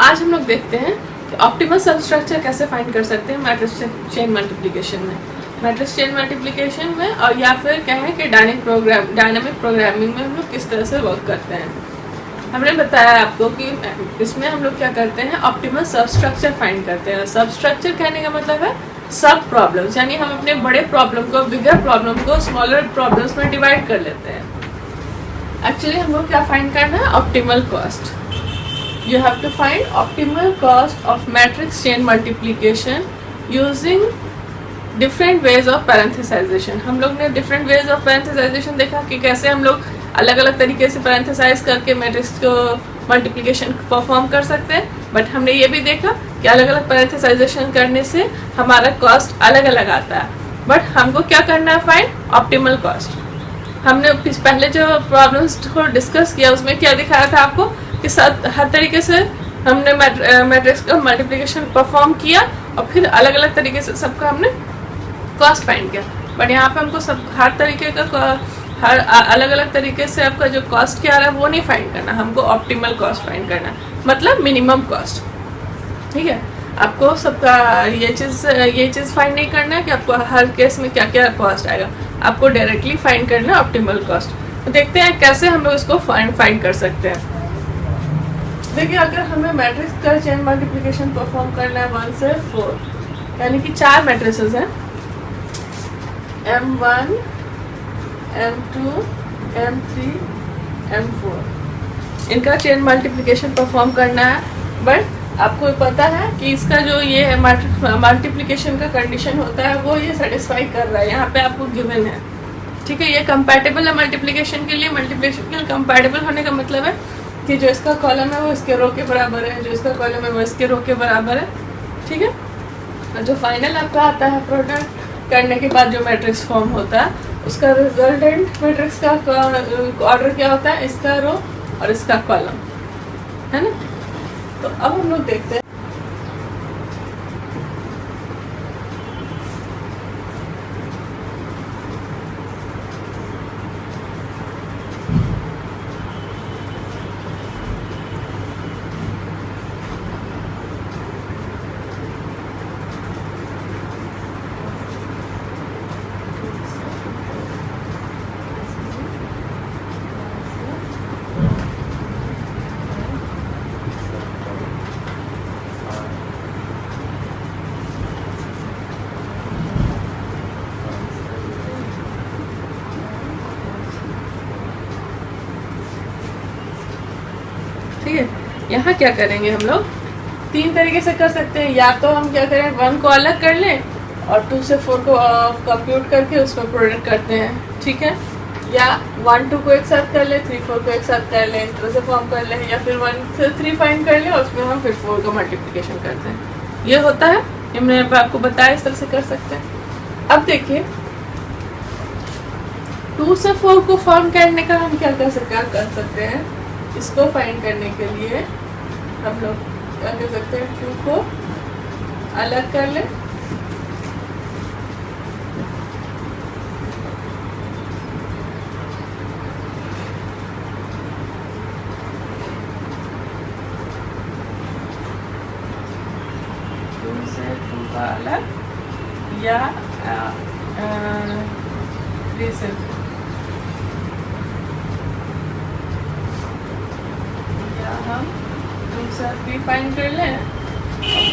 आज हम लोग देखते हैं कि ऑप्टिमल सबस्ट्रक्चर कैसे फाइंड कर सकते हैं मैट्रिक्स चेन मल्टीप्लिकेशन में, मैट्रिक्स चेन मल्टीप्लिकेशन में, और या फिर कहें कि डायनामिक प्रोग्रामिंग में हम लोग किस तरह से वर्क करते हैं। हमने बताया आपको कि इसमें हम लोग क्या करते हैं, ऑप्टिमल सबस्ट्रक्चर फाइंड करते हैं। सबस्ट्रक्चर कहने का मतलब है सब प्रॉब्लम्स, यानी हम अपने बड़े प्रॉब्लम को, बिगर प्रॉब्लम को स्मॉलर प्रॉब्लम्स में डिवाइड कर लेते हैं। एक्चुअली हम लोग क्या फाइंड करना है, optimal cost. You have to find optimal cost of matrix chain multiplication using different ways of parenthesization। हम लोग ने different ways of parenthesization देखा कि कैसे हम लोग अलग अलग तरीके से पैरेंथेसाइज करके मैट्रिक्स को मल्टीप्लिकेशन परफॉर्म कर सकते हैं, बट हमने ये भी देखा कि अलग अलग पैरेंथेसाइजेशन करने से हमारा कॉस्ट अलग अलग आता है। बट हमको क्या करना है, फाइंड ऑप्टिमल कॉस्ट। हमने पहले जो प्रॉब्लम्स को डिस्कस किया उसमें क्या दिखाया था आपको कि हर तरीके से हमने मैट्रिक्स का मल्टीप्लिकेशन परफॉर्म किया और फिर अलग अलग तरीके से सबका हमने कॉस्ट फाइंड किया। बट यहाँ पे हमको सब हर तरीके का हर अलग अलग तरीके से आपका जो कॉस्ट क्या आ रहा है वो नहीं फाइंड करना, हमको ऑप्टिमल कॉस्ट फाइंड करना, मतलब मिनिमम कॉस्ट। ठीक है, आपको सबका ये चीज़ फाइंड नहीं करना है कि आपको हर केस में क्या क्या कॉस्ट आएगा, आपको डायरेक्टली फाइंड करना है ऑप्टिमल कॉस्ट। तो देखते हैं कैसे हम लोग इसको फाइंड कर सकते हैं। देखिए, अगर हमें मैट्रिक्स का चेन मल्टीप्लिकेशन परफॉर्म करना है 1 से 4, यानी कि 4 मैट्रिसेस हैं, M1, M2, M3, M4, इनका चेन मल्टीप्लिकेशन परफॉर्म करना है। बट आपको पता है कि इसका जो ये है मल्टीप्लिकेशन का कंडीशन होता है वो ये सेटिस्फाई कर रहा है, यहाँ पे आपको गिवन है। ठीक है, ये कंपैटिबल है मल्टीप्लिकेशन के लिए। मल्टीप्लिकेशन के लिए कंपैटिबल होने का मतलब है कि जो इसका कॉलम है वो इसके रो के बराबर है, जो इसका कॉलम है वो इसके रो के बराबर है। ठीक है, और जो फाइनल आपका आता है प्रोडक्ट करने के बाद जो मैट्रिक्स फॉर्म होता है उसका रिजल्टेंट मैट्रिक्स का ऑर्डर क्या होता है, इसका रो और इसका कॉलम, है ना। तो अब हम लोग देखते हैं ठीक है, यहाँ क्या करेंगे हम लोग 3 तरीके से कर सकते हैं। या तो हम क्या करें, 1 को अलग कर लें और 2 से 4 को कंप्यूट करके उसमें प्रोडक्ट करते हैं। ठीक है, या 1 2 को एक साथ कर लें, 3 4 को एक साथ कर लें, इस तरह से फॉर्म कर लें, या फिर 1 से 3 फाइंड कर लें और उसमें हम फिर 4 का मल्टीप्लिकेशन करते हैं। ये होता है, ये मैंने आपको बताया, इस तरह से कर सकते हैं। अब देखिए 2 से 4 को फॉर्म करने का हम क्या कर सकते हैं, इसको फाइंड करने के लिए हम लोग क्या कर सकते हैं, 2 को अलग कर लें, अलग, या 3 से हम 2 से 3 फाइंड कर लें और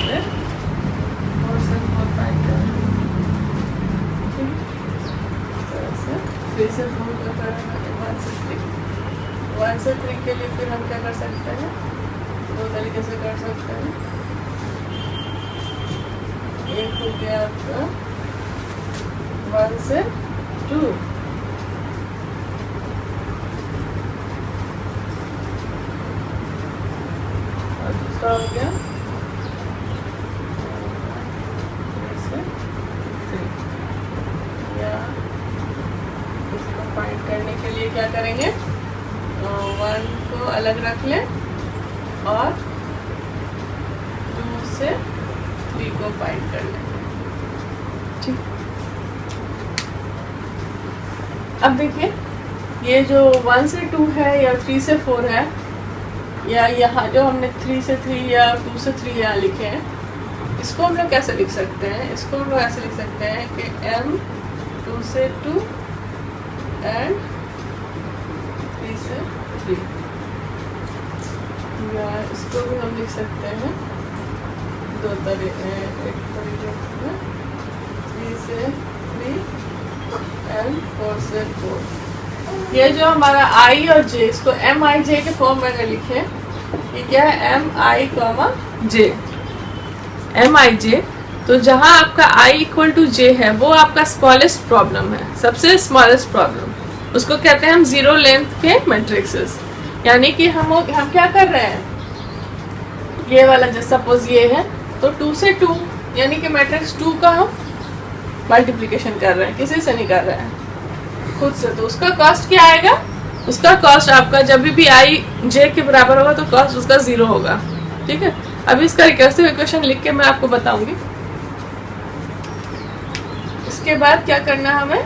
फिर 4 से 4 फाइंड कर लें। 3 से 4 का करना है 1 से 3। 1 से 3 के लिए फिर हम क्या कर सकते हैं, 2 तरीके से कर सकते हैं। एक हो गया आपका 1 से 2, और दूसरा हो गया 3 से 3। या इसको फाइंड करने के लिए क्या करेंगे, 1 को अलग रख लें और 2 से 3 को फाइंड कर लें। ठीक, अब देखिए ये जो 1 से 2 है या 3 से 4 है, या यहाँ जो हमने 3 से 3 या 2 से 3 यहाँ लिखे हैं, इसको हम लोग कैसे लिख सकते हैं? इसको हम लोग ऐसे लिख सकते हैं कि m 2 से 2 एंड 3 से 3, या इसको भी हम लिख सकते हैं दो तरीके, एक तरीके में 3 से 3 एंड 4 से 4। ये जो हमारा i और j, इसको m i j के फॉर्म में लिखे, ये क्या है? m i j, m i j। तो जहाँ आपका i इक्वल टू j है वो आपका स्मॉलेस्ट प्रॉब्लम है, सबसे स्मॉलेस्ट प्रॉब्लम, उसको कहते हैं हम जीरो लेंथ के मैट्रिक्सेस। यानी कि हम क्या कर रहे हैं, ये वाला जैसे सपोज ये है, तो 2 से 2 यानी कि मैट्रिक्स 2 का हम मल्टीप्लिकेशन कर रहे हैं, किसी से नहीं कर रहे हैं, खुद से। तो उसका कॉस्ट क्या आएगा? उसका कॉस्ट आपका जब भी i j के बराबर होगा तो कॉस्ट उसका 0 होगा। ठीक है, अभी इसका रिकर्सिव इक्वेशन लिख के मैं आपको बताऊंगी। इसके बाद क्या करना हमें,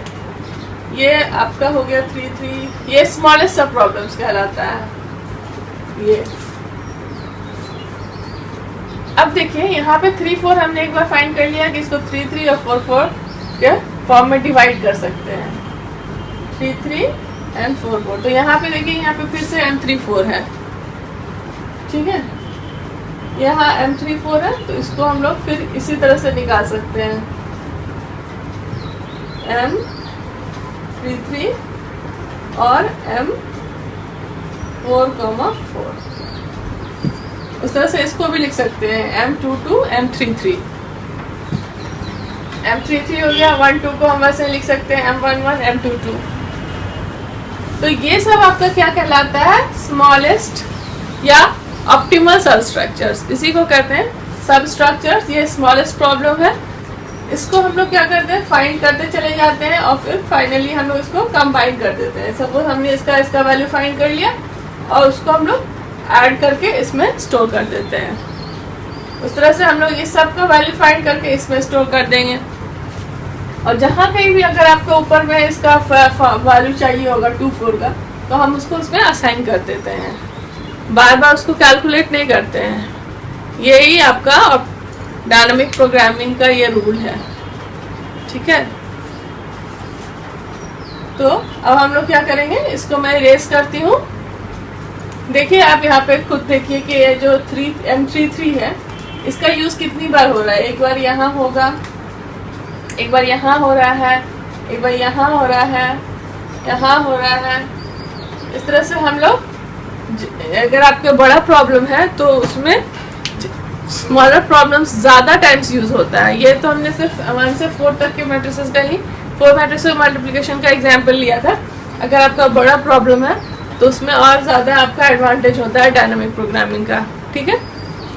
ये आपका हो गया 3 3, ये स्मॉलेस्ट सब प्रॉब्लम्स कहलाता है ये। अब देखिए यहाँ पे 3 4 हमने एक बार फाइंड कर लिया कि इसको 3 3 और 4 4 के फॉर्म में डिवाइड कर सकते हैं, 3 3 एंड 4 4। तो यहाँ पे देखिए, यहाँ पे फिर से m3 4 है, ठीक है, यहाँ m3 4 है, तो इसको हम लोग फिर इसी तरह से निकाल सकते हैं, m3 3 और m4 4। उस तरह से इसको भी लिख सकते हैं m2 2 m3 3, m3 3 हो गया। 1 2 को हम वैसे लिख सकते हैं m1 1 m2 2। तो ये सब आपका क्या कहलाता है? स्मॉलेस्ट या ऑप्टिमल सब स्ट्रक्चर्स, इसी को कहते हैं सब स्ट्रक्चर्स। ये स्मॉलेस्ट प्रॉब्लम है, इसको हम लोग क्या करते हैं, फाइंड करते चले जाते हैं और फिर फाइनली हम लोग इसको कंबाइन कर देते हैं। सपोज हमने इसका वैल्यू फाइंड कर लिया और उसको हम लोग ऐड करके इसमें स्टोर कर देते हैं। उस तरह से हम लोग ये सब का वैल्यू फाइंड करके इसमें स्टोर कर देंगे। और जहाँ कहीं भी अगर आपको ऊपर में इसका वैल्यू चाहिए होगा 2 4 का, तो हम उसको उसमें असाइन कर देते हैं, बार बार उसको कैलकुलेट नहीं करते हैं। यही आपका डायनामिक प्रोग्रामिंग का ये रूल है, ठीक है। तो अब हम लोग क्या करेंगे, इसको मैं इरेज करती हूँ। देखिए आप यहाँ पे खुद देखिए कि ये जो m3 3 है, इसका यूज कितनी बार हो रहा है। एक बार यहाँ होगा, एक बार यहाँ हो रहा है, एक बार यहाँ हो रहा है, यहाँ हो रहा है। इस तरह से हम लोग, अगर आपके बड़ा प्रॉब्लम है तो उसमें स्मॉलर प्रॉब्लम्स ज़्यादा टाइम्स यूज होता है। ये तो हमने सिर्फ 1 से 4 तक के मैट्रिसेस का ही 4 मैट्रिसेस मल्टीप्लिकेशन का एग्जाम्पल लिया था। अगर आपका बड़ा प्रॉब्लम है तो उसमें और ज़्यादा आपका एडवांटेज होता है डायनामिक प्रोग्रामिंग का, ठीक है।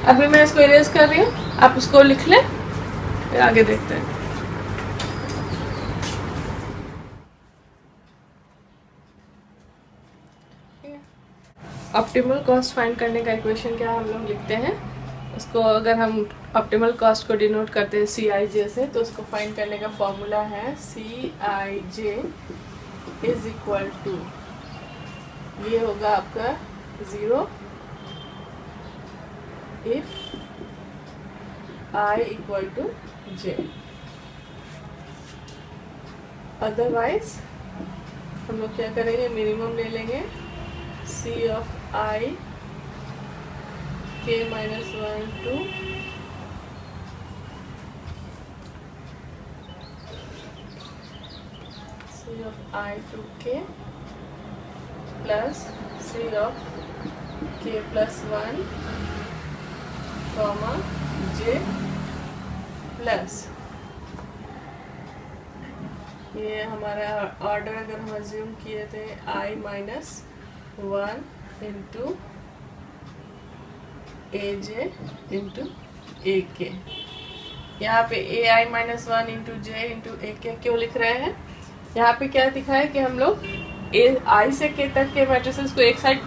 अभी मैं इसको इरेज कर रही हूँ, आप उसको लिख लें, फिर आगे देखते हैं। ऑप्टिमल कॉस्ट फाइंड करने का इक्वेशन क्या हम लोग लिखते हैं, उसको अगर हम ऑप्टिमल कॉस्ट को डिनोट करते हैं CIJ से, तो उसको फाइंड करने का फॉर्मूला है CIJ इज इक्वल टू, ये होगा आपका 0 if I equal to J, otherwise हम लोग क्या करेंगे, मिनिमम ले लेंगे C of I k minus 1 to C of I to k plus C of k plus 1 comma J plus, ये हमारा ऑर्डर अगर हम अज्यूम किए थे I minus 1 into AJ into AK। यहाँ पे AI minus 1 into J into AK क्यों लिख रहे हैं? यहाँ पे क्या दिखा है कि हम लोग I से K तक के मैट्रिसेस को एक साइड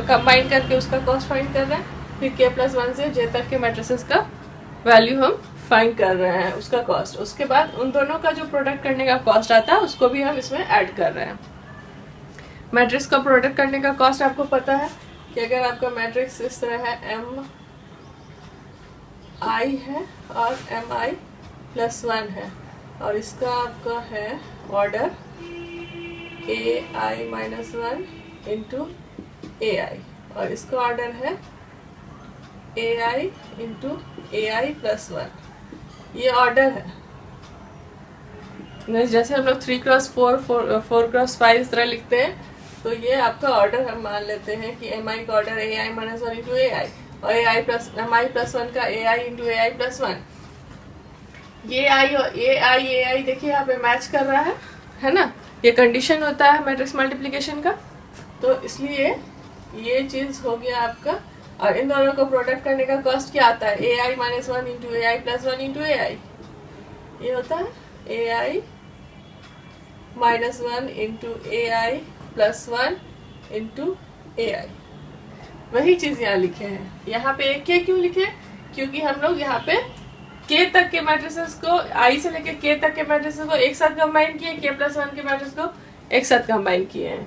कंबाइन करके उसका कॉस्ट फाइंड कर रहे हैं, फिर K प्लस 1 से J तक के मैट्रिसेस का वैल्यू हम फाइंड कर रहे हैं, उसका कॉस्ट। उसके बाद उन दोनों का जो प्रोडक्ट करने का कॉस्ट आता है उसको भी हम इसमें ऐड कर रहे हैं। मैट्रिक्स का प्रोडक्ट करने का कॉस्ट आपको पता है कि अगर आपका मैट्रिक्स इस तरह है एम आई है और एम आई प्लस 1 है और इसका आपका है ऑर्डर ए आई माइनस 1 इंटू ए आई और इसका ऑर्डर है ए आई इंटू ए आई प्लस 1। ये ऑर्डर है, जैसे हम लोग 3x4 4x5 इस तरह लिखते हैं, तो ये आपका ऑर्डर हम मान लेते हैं कि एम आई का ऑर्डर ए आई माइनस 1 इंटू ए आई और ए आई प्लस एम आई प्लस 1 का ए आई इंटू ए आई प्लस 1। ये आई और ए आई देखिए यहाँ पे मैच कर रहा है ना, ये कंडीशन होता है मैट्रिक्स मल्टीप्लिकेशन का। तो इसलिए ये चीज हो गया आपका, और इन दोनों को प्रोडक्ट करने का कॉस्ट क्या आता है, ए आई माइनस 1 इंटू ए आई प्लस 1 इंटू ए आई। ये होता है ए आई माइनस 1 इंटू ए आई प्लस 1 इंटू ए आई। वही चीज यहाँ लिखे हैं। यहाँ पे एक के क्यों लिखे, क्योंकि हम लोग यहाँ पे के तक के मैट्रिसेस को, आई से लेके के तक के मैट्रिसेस को एक साथ कंबाइन किए, के प्लस 1 के मैट्रिक्स को एक साथ कंबाइन किए हैं।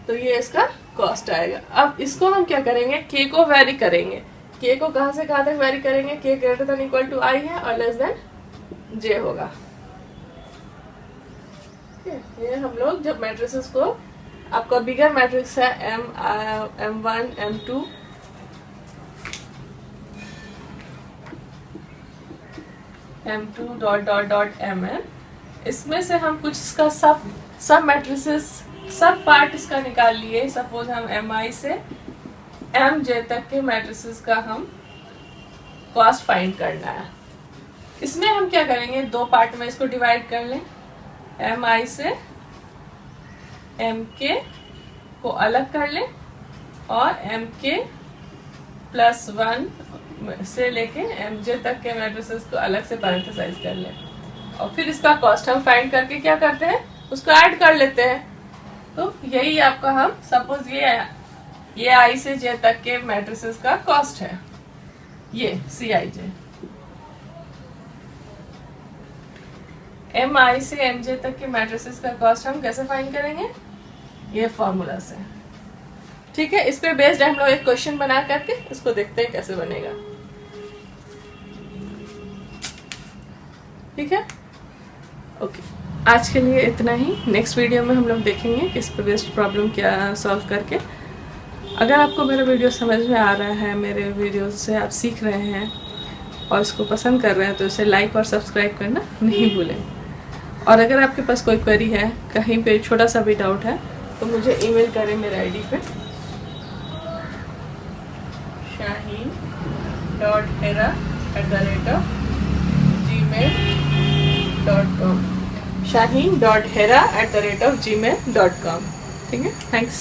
तो ये इसका कॉस्ट आएगा। अब इसको हम क्या करेंगे, के को वेरी करेंगे। के को कहाँ से कहाँ तक वेरी करेंगे, के ग्रेटर देन इक्वल टू आई है और लेस देन जे होगा। ये हम लोग जब मैट्रिसेस को, आपका बिगर मैट्रिक्स है M1 M2 M2 dot dot dot Mn, इसमें से हम कुछ इसका सब मैट्रिसेस सब पार्ट इसका निकाल लिए। सपोज हम Mi से Mj तक के मैट्रिसेस का हम कॉस्ट फाइंड करना है। इसमें हम क्या करेंगे, दो पार्ट में इसको डिवाइड कर लें। Mi से Mk को अलग कर लें और Mk प्लस 1 से लेके Mj तक के मैट्रिसेस को अलग से पैरेंथेसाइज कर लें और फिर इसका कॉस्ट हम फाइंड करके क्या करते हैं, उसको ऐड कर लेते हैं। तो यही आपका, हम सपोज ये आई से जे तक के मैट्रिसेस का कॉस्ट है, ये सी आई जे। एम आई से एम जे तक के मैट्रिसेस का कॉस्ट हम कैसे फाइंड करेंगे, ये फॉर्मूला से। ठीक है, इस पे बेस्ड हम लोग एक क्वेश्चन बना करके इसको देखते हैं कैसे बनेगा। ठीक है, ओके, आज के लिए इतना ही। नेक्स्ट वीडियो में हम लोग देखेंगे कि इस पे बेस्ड प्रॉब्लम क्या सॉल्व करके। अगर आपको मेरा वीडियो समझ में आ रहा है, मेरे वीडियो से आप सीख रहे हैं और इसको पसंद कर रहे हैं, तो इसे लाइक और सब्सक्राइब करना नहीं भूलें। और अगर आपके पास कोई क्वेरी है, कहीं पे छोटा सा भी डाउट है, तो मुझे ईमेल करें मेरे आईडी पे shaheen.hera@gmail.com shaheen.hera@gmail.com। ठीक है, थैंक्स।